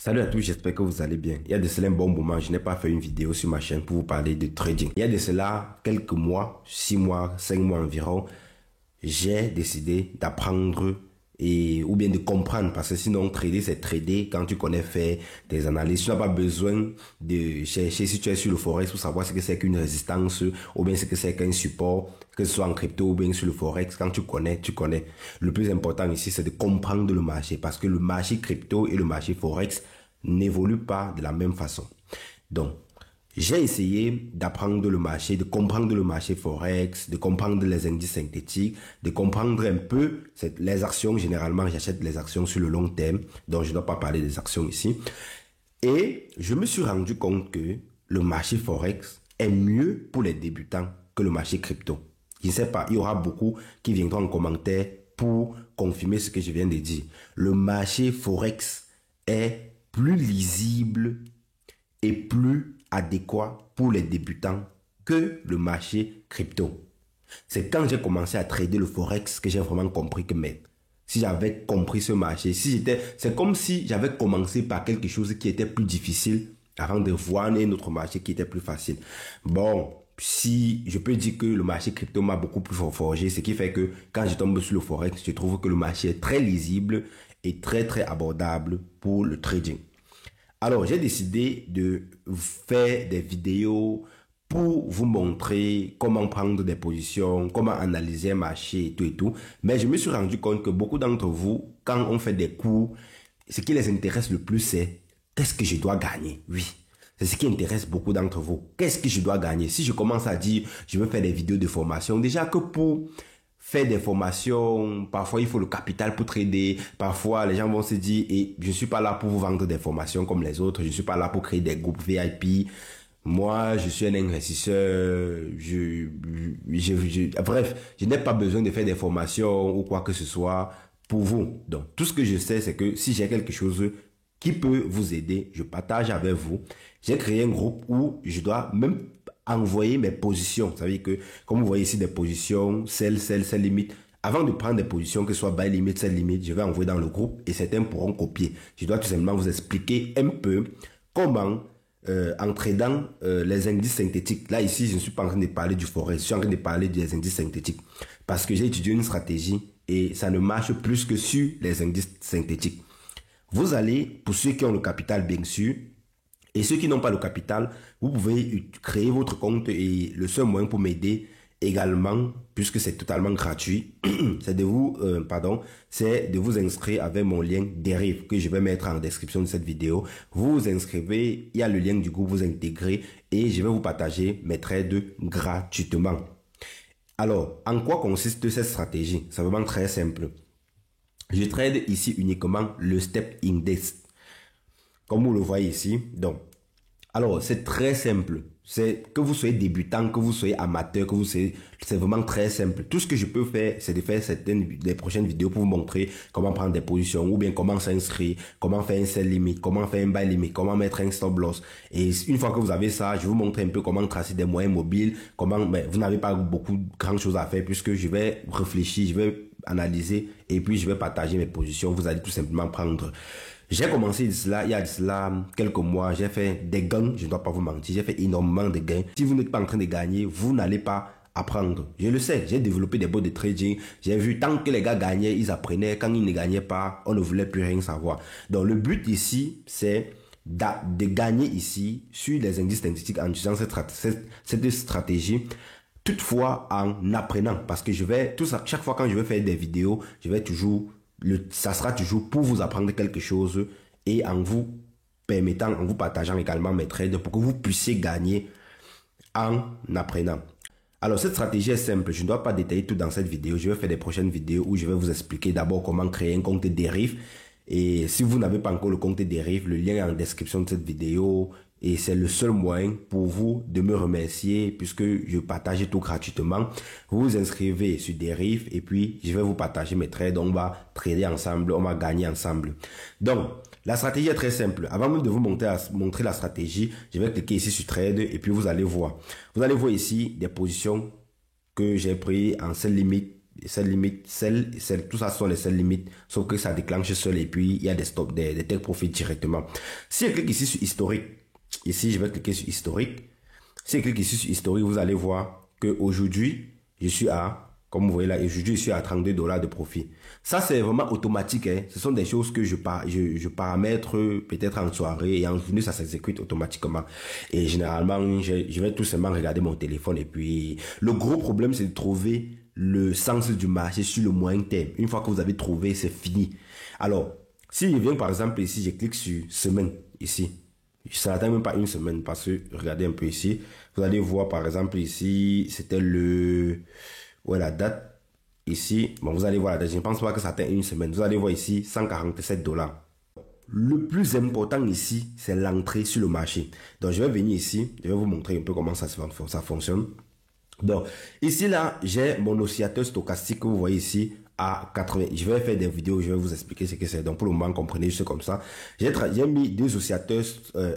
Salut à tous, j'espère que vous allez bien. Il y a de cela un bon moment, je n'ai pas fait une vidéo sur ma chaîne pour vous parler de trading. Il y a de cela quelques mois, 6 mois, 5 mois environ, j'ai décidé d'apprendre ou bien de comprendre, parce que sinon trader c'est trader. Quand tu connais faire des analyses, tu n'as pas besoin de chercher si tu es sur le forex pour savoir ce que c'est qu'une résistance ou bien ce que c'est qu'un support, que ce soit en crypto ou bien sur le forex. Quand tu connais, tu connais. Le plus important ici, c'est de comprendre le marché, parce que le marché crypto et le marché forex n'évoluent pas de la même façon. Donc, j'ai essayé d'apprendre le marché, de comprendre le marché forex, de comprendre les indices synthétiques, de comprendre un peu les actions. Généralement, j'achète les actions sur le long terme, donc je ne dois pas parler des actions ici. Et je me suis rendu compte que le marché forex est mieux pour les débutants que le marché crypto. Je ne sais pas, il y aura beaucoup qui viendront en commentaire pour confirmer ce que je viens de dire. Le marché forex est plus lisible et plus adéquat pour les débutants que le marché crypto. C'est quand j'ai commencé à trader le forex que j'ai vraiment compris que si j'avais compris ce marché, c'est comme si j'avais commencé par quelque chose qui était plus difficile avant de voir un autre marché qui était plus facile. Bon, si je peux dire que le marché crypto m'a beaucoup plus forgé, ce qui fait que quand je tombe sur le forex, je trouve que le marché est très lisible et très abordable pour le trading. Alors, j'ai décidé de faire des vidéos pour vous montrer comment prendre des positions, comment analyser un marché et tout. Mais je me suis rendu compte que beaucoup d'entre vous, quand on fait des cours, ce qui les intéresse le plus, c'est qu'est-ce que je dois gagner? Oui. C'est ce qui intéresse beaucoup d'entre vous. Qu'est-ce que je dois gagner? Si je commence à dire, je veux faire des vidéos de formation, déjà que pour faire des formations, parfois il faut le capital pour trader, parfois les gens vont se dire, et je suis pas là pour vous vendre des formations comme les autres, je suis pas là pour créer des groupes VIP, moi je suis un investisseur, bref, je n'ai pas besoin de faire des formations ou quoi que ce soit pour vous. Donc tout ce que je sais, c'est que si j'ai quelque chose qui peut vous aider, je partage avec vous. J'ai créé un groupe où je dois même envoyer mes positions. Ça veut dire que, comme vous voyez ici, des positions, sell limite. Avant de prendre des positions, que ce soit buy limit, sell limit, je vais envoyer dans le groupe et certains pourront copier. Je dois tout simplement vous expliquer un peu comment, en tradant les indices synthétiques. Là, ici, je ne suis pas en train de parler du forex, je suis en train de parler des indices synthétiques. Parce que j'ai étudié une stratégie et ça ne marche plus que sur les indices synthétiques. Vous allez, pour ceux qui ont le capital, bien sûr, et ceux qui n'ont pas le capital, vous pouvez créer votre compte et le seul moyen pour m'aider également, puisque c'est totalement gratuit, c'est de vous inscrire avec mon lien Derive que je vais mettre en description de cette vidéo. Vous vous inscrivez, il y a le lien du groupe, vous intégrez et je vais vous partager mes trades gratuitement. Alors, en quoi consiste cette stratégie? C'est vraiment très simple. Je trade ici uniquement le step index. Comme vous le voyez ici. Donc, alors, c'est très simple. C'est que vous soyez débutant, que vous soyez amateur, c'est vraiment très simple. Tout ce que je peux faire, c'est de faire des prochaines vidéos pour vous montrer comment prendre des positions, ou bien comment s'inscrire, comment faire un sell limit, comment faire un buy limit, comment mettre un stop loss. Et une fois que vous avez ça, je vais vous montrer un peu comment tracer des moyens mobiles, mais vous n'avez pas beaucoup de grandes choses à faire puisque je vais réfléchir, je vais analyser et puis je vais partager mes positions. Vous allez tout simplement prendre. J'ai commencé il y a de cela quelques mois, j'ai fait des gains, je ne dois pas vous mentir, j'ai fait énormément de gains. Si vous n'êtes pas en train de gagner, vous n'allez pas apprendre. Je le sais, j'ai développé des bots de trading, j'ai vu tant que les gars gagnaient, ils apprenaient, quand ils ne gagnaient pas, on ne voulait plus rien savoir. Donc le but ici, c'est de gagner ici sur les indices synthétiques en utilisant cette stratégie. Toutefois en apprenant, parce que chaque fois quand je vais faire des vidéos, ça sera toujours pour vous apprendre quelque chose et en vous partageant également mes trades pour que vous puissiez gagner en apprenant. Alors cette stratégie est simple, je ne dois pas détailler tout dans cette vidéo, je vais faire des prochaines vidéos où je vais vous expliquer d'abord comment créer un compte Derive. Et si vous n'avez pas encore le compte Derive, le lien est en description de cette vidéo. Et c'est le seul moyen pour vous de me remercier puisque je partage tout gratuitement. Vous vous inscrivez sur Derive et puis je vais vous partager mes trades. On va trader ensemble, on va gagner ensemble. Donc, la stratégie est très simple. Avant même de vous montrer la stratégie, je vais cliquer ici sur Trade et puis vous allez voir. Vous allez voir ici des positions que j'ai prises en sell limit. sell limit, sell, tout ça sont les sell limit, sauf que ça déclenche seul et puis il y a des stops, des take profit directement. Si je clique ici sur historique, ici je vais cliquer sur historique. Si je clique ici sur historique, vous allez voir que aujourd'hui je suis à, comme vous voyez là, aujourd'hui je suis à $32 de profit. Ça c'est vraiment automatique, hein. Ce sont des choses que je paramètre peut-être en soirée et en journée ça s'exécute automatiquement. Et généralement je vais tout simplement regarder mon téléphone et puis le gros problème c'est de trouver le sens du marché sur le moyen terme. Une fois que vous avez trouvé, c'est fini. Alors, si je viens par exemple ici, je clique sur semaine ici. Ça n'atteint même pas une semaine parce que regardez un peu ici. Vous allez voir par exemple ici, c'était la date ici. Bon, vous allez voir la date. Je ne pense pas que ça atteint une semaine. Vous allez voir ici, $147. Le plus important ici, c'est l'entrée sur le marché. Donc, je vais venir ici. Je vais vous montrer un peu comment ça fonctionne. Donc, ici, là, j'ai mon oscillateur stochastique que vous voyez ici à 80. Je vais faire des vidéos, je vais vous expliquer ce que c'est. Donc, pour le moment, comprenez juste comme ça. J'ai mis deux oscillateurs,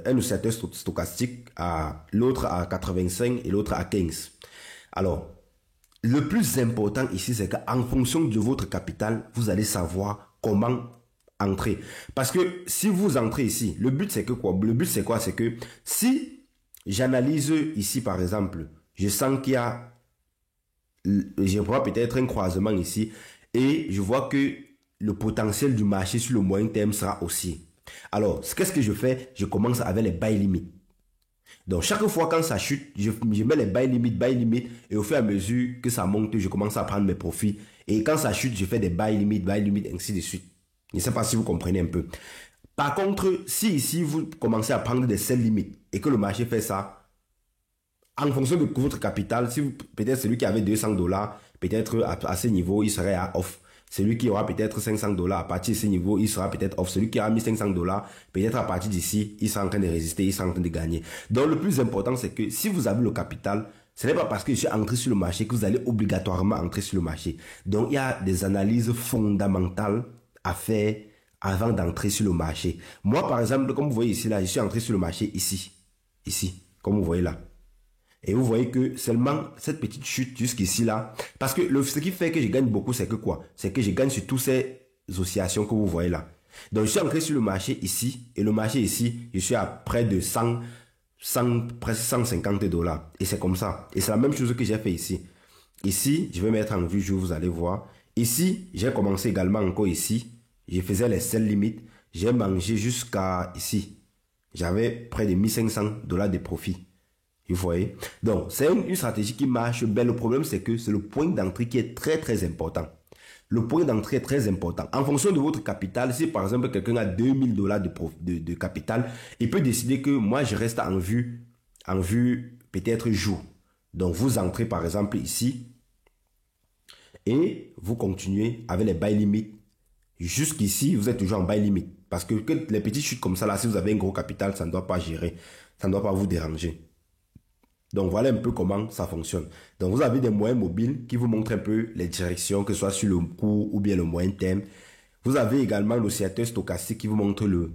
un oscillateur stochastique, l'autre à 85 et l'autre à 15. Alors, le plus important ici, c'est qu'en fonction de votre capital, vous allez savoir comment entrer. Parce que si vous entrez ici, le but, c'est que quoi? Le but, c'est quoi? C'est que si j'analyse ici, par exemple, je sens qu'il y a, je vois peut-être un croisement ici et je vois que le potentiel du marché sur le moyen terme sera aussi. Alors, qu'est-ce que je fais? Je commence avec les buy limit. Donc, chaque fois quand ça chute, je mets les buy limit et au fur et à mesure que ça monte, je commence à prendre mes profits. Et quand ça chute, je fais des buy limit, ainsi de suite. Je ne sais pas si vous comprenez un peu. Par contre, si ici, vous commencez à prendre des sell limit et que le marché fait ça, en fonction de votre capital, si peut-être celui qui avait $200, peut-être à ce niveau, il serait à off. Celui qui aura peut-être $500, à partir de ce niveau, il sera peut-être off. Celui qui a mis $500, peut-être à partir d'ici, il sera en train de résister, il sera en train de gagner. Donc, le plus important, c'est que si vous avez le capital, ce n'est pas parce que je suis entré sur le marché que vous allez obligatoirement entrer sur le marché. Donc, il y a des analyses fondamentales à faire avant d'entrer sur le marché. Moi, par exemple, comme vous voyez ici, là, je suis entré sur le marché ici, comme vous voyez là. Et vous voyez que seulement cette petite chute jusqu'ici là, parce que ce qui fait que je gagne beaucoup, c'est que quoi? C'est que je gagne sur toutes ces oscillations que vous voyez là. Donc je suis entré sur le marché ici, et le marché ici, je suis à près de presque $150. Et c'est comme ça. Et c'est la même chose que j'ai fait ici. Ici, je vais mettre en vue, vous allez voir. Ici, j'ai commencé également encore ici. Je faisais les sell limit. J'ai mangé jusqu'à ici. J'avais près de $1 500 de profit. Vous voyez? Donc, c'est une stratégie qui marche bien. Le problème, c'est que c'est le point d'entrée qui est très, très important. Le point d'entrée est très important. En fonction de votre capital, si par exemple, quelqu'un a $2000 de capital, il peut décider que moi, je reste en vue peut-être jour. Donc, vous entrez par exemple ici et vous continuez avec les buy limit. Jusqu'ici, vous êtes toujours en buy limit. Parce que les petites chutes comme ça, là, si vous avez un gros capital, ça ne doit pas gérer. Ça ne doit pas vous déranger. Donc, voilà un peu comment ça fonctionne. Donc, vous avez des moyens mobiles qui vous montrent un peu les directions, que ce soit sur le court ou bien le moyen terme. Vous avez également l'oscillateur stochastique qui vous montre le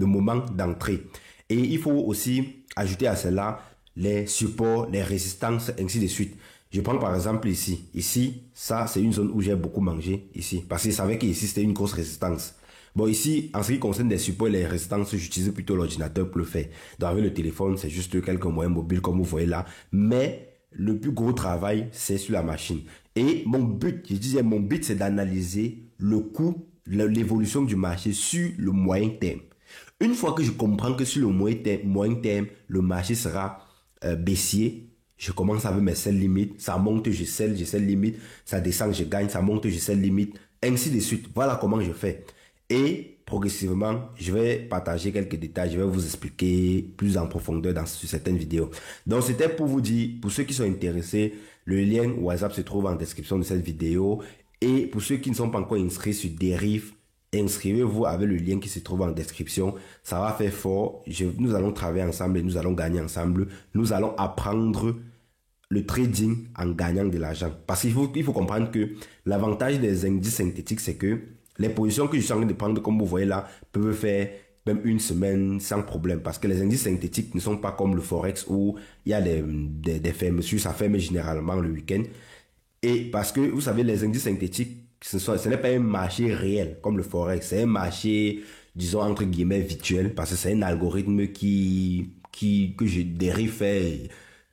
moment d'entrée. Et il faut aussi ajouter à cela les supports, les résistances, ainsi de suite. Je prends par exemple ici. Ici, ça, c'est une zone où j'ai beaucoup mangé, ici. Parce que je savais qu'ici, c'était une grosse résistance. Bon, ici, en ce qui concerne les supports et les résistances, j'utilise plutôt l'ordinateur pour le faire. Donc, avec le téléphone, c'est juste quelques moyens mobiles, comme vous voyez là. Mais le plus gros travail, c'est sur la machine. Et mon but, c'est d'analyser le coût, l'évolution du marché sur le moyen terme. Une fois que je comprends que sur le moyen terme, le marché sera baissier, je commence avec mes sell limit, ça monte, je sell limite, ça descend, je gagne, ça monte, je sell limite, ainsi de suite. Voilà comment je fais. Et progressivement, je vais partager quelques détails, je vais vous expliquer plus en profondeur sur certaines vidéos. Donc, c'était pour vous dire, pour ceux qui sont intéressés, le lien WhatsApp se trouve en description de cette vidéo. Et pour ceux qui ne sont pas encore inscrits sur Derive, inscrivez-vous avec le lien qui se trouve en description. Ça va faire fort. Nous allons travailler ensemble et nous allons gagner ensemble. Nous allons apprendre le trading en gagnant de l'argent. Parce qu'il faut comprendre que l'avantage des indices synthétiques, c'est que les positions que je suis en train de prendre, comme vous voyez là, peuvent faire même une semaine sans problème. Parce que les indices synthétiques ne sont pas comme le Forex où il y a des fermetures, ça ferme généralement le week-end. Et parce que, vous savez, les indices synthétiques, ce n'est pas un marché réel comme le Forex. C'est un marché, disons, entre guillemets, virtuel, parce que c'est un algorithme que je dérive fait.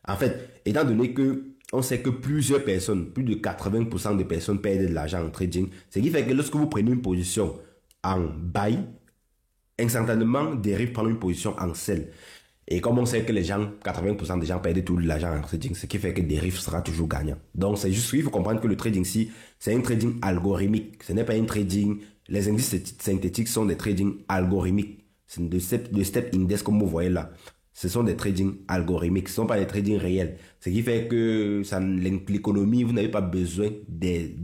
En fait, étant donné que on sait que plusieurs personnes, plus de 80% des personnes perdent de l'argent en trading, ce qui fait que lorsque vous prenez une position en buy, instantanément, dérive prendre une position en sell. Et comme on sait que les gens, 80% des gens perdent tout l'argent en trading, ce qui fait que Derive sera toujours gagnant. Donc c'est juste, il faut comprendre que le trading ici, c'est un trading algorithmique. Ce n'est pas un trading, les indices synthétiques sont des trading algorithmiques. C'est le step index comme vous voyez là. Ce sont des trading algorithmiques, ce ne sont pas des trading réels. Ce qui fait que l'économie, vous n'avez pas besoin des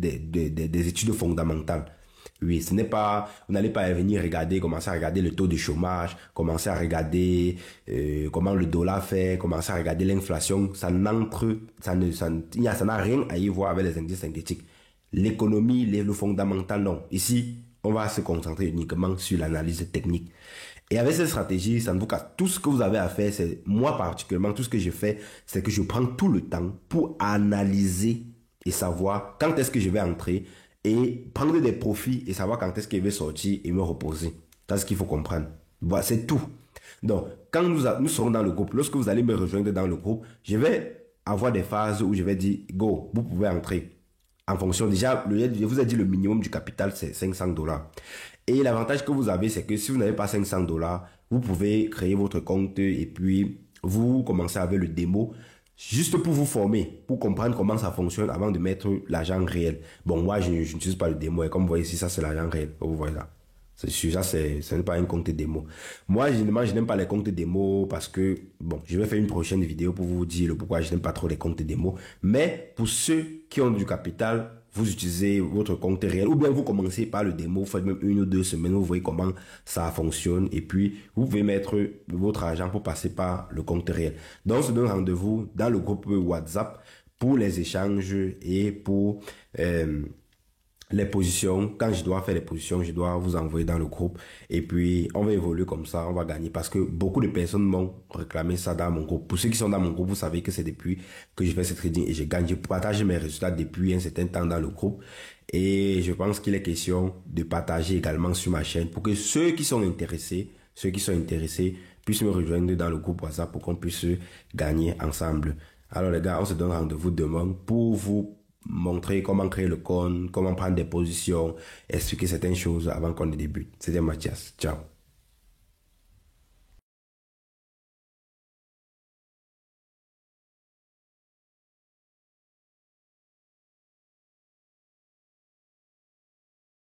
études fondamentales. Oui, ce n'est pas, vous n'allez pas venir regarder, commencer à regarder le taux de chômage, commencer à regarder comment le dollar fait, commencer à regarder l'inflation. Ça n'a rien à y voir avec les indices synthétiques. L'économie, le fondamental, non. Ici, on va se concentrer uniquement sur l'analyse technique. Et avec cette stratégie, ça ne vous casse. Tout ce que vous avez à faire, c'est, moi particulièrement, tout ce que je fais, c'est que je prends tout le temps pour analyser et savoir quand est-ce que je vais entrer et prendre des profits et savoir quand est-ce qu'il va sortir et me reposer. C'est ce qu'il faut comprendre. Voilà, c'est tout. Donc, quand nous serons dans le groupe, lorsque vous allez me rejoindre dans le groupe, je vais avoir des phases où je vais dire, go, vous pouvez entrer. En fonction, déjà, je vous ai dit le minimum du capital, c'est $500. Et l'avantage que vous avez, c'est que si vous n'avez pas $500, vous pouvez créer votre compte et puis vous commencez avec le démo. Juste pour vous former, pour comprendre comment ça fonctionne avant de mettre l'argent réel. Bon, moi, je n'utilise pas le démo. Et comme vous voyez ici, ça, c'est l'argent réel. Vous voyez là. C'est sûr, ça, ce n'est pas un compte démo. Moi, généralement, je n'aime pas les comptes démo parce que, bon, je vais faire une prochaine vidéo pour vous dire le pourquoi je n'aime pas trop les comptes démo. Mais pour ceux qui ont du capital, vous utilisez votre compte réel ou bien vous commencez par le démo, vous faites même 1 ou 2 semaines, vous voyez comment ça fonctionne et puis vous pouvez mettre votre argent pour passer par le compte réel. Donc, on se donne rendez-vous dans le groupe WhatsApp pour les échanges et pour les positions. Quand je dois faire les positions, je dois vous envoyer dans le groupe et puis on va évoluer comme ça, on va gagner parce que beaucoup de personnes m'ont réclamé ça dans mon groupe. Pour ceux qui sont dans mon groupe, vous savez que c'est depuis que je fais ce trading et je gagne. Je partage mes résultats depuis un certain temps dans le groupe et je pense qu'il est question de partager également sur ma chaîne pour que ceux qui sont intéressés puissent me rejoindre dans le groupe WhatsApp pour qu'on puisse gagner ensemble. Alors les gars, on se donne rendez-vous demain pour vous montrer comment créer le compte, comment prendre des positions, expliquer certaines choses avant qu'on ne débute. C'était Mathias. Ciao.